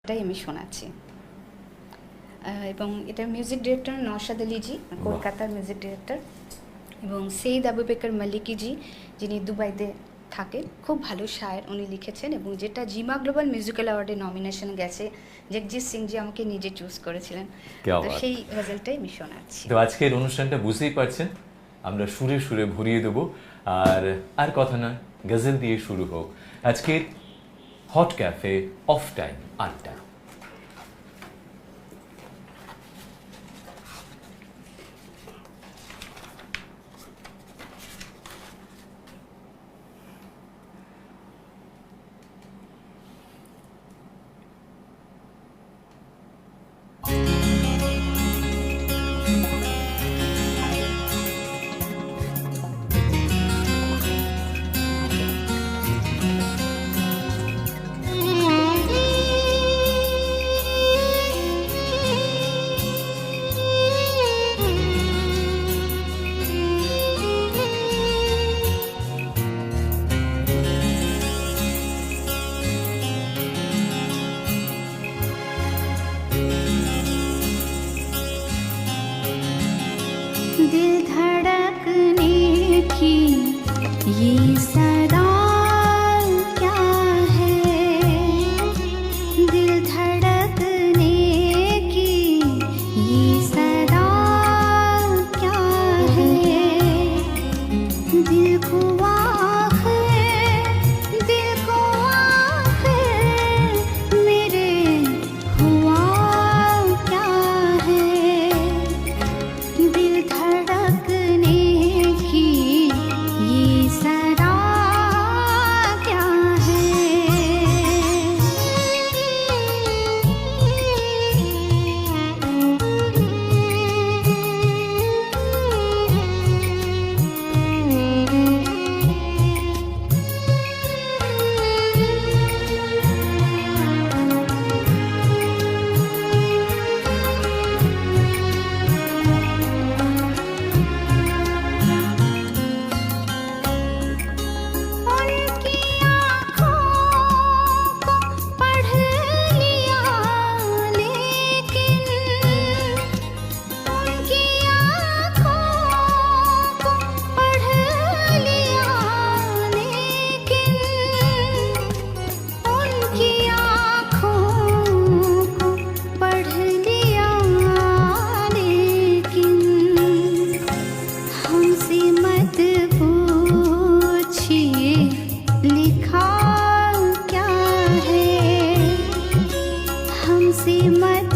এটাই আমি শোনাচ্ছি। এবং এটা মিউজিক ডিরেক্টর নওশাদ আলী জি, কলকাতার মিউজিক ডিরেক্টর, এবং সৈয়দ আবু বেকর মালিকি জি, যিনি দুবাইতে থাকেন, খুব ভালো শায়ের উনি লিখেছেন, এবং যেটা জিমা গ্লোবাল মিউজিক্যাল অ্যাওয়ার্ডে নমিনেশন গেছে। জগজিৎ সিং জি আমাকে নিজে চুজ করেছিলেন, তো সেই গজলটাই আমি শোনাচ্ছি। তো আজকের অনুষ্ঠানটা বুঝতেই পারছেন, আমরা সুরে সুরে ভরিয়ে দেবো। আর কথা নয়, গজল দিয়ে শুরু হোক আজকের হট ক্যাফে অফ টাইম আড্ডা। दिल धड़कने की ये सदा क्या है, दिल धड़कने की ये सदा क्या है, दिल को मेरे हुआ क्या है, दिल धड़कने की ये सदा क्या हमसे मत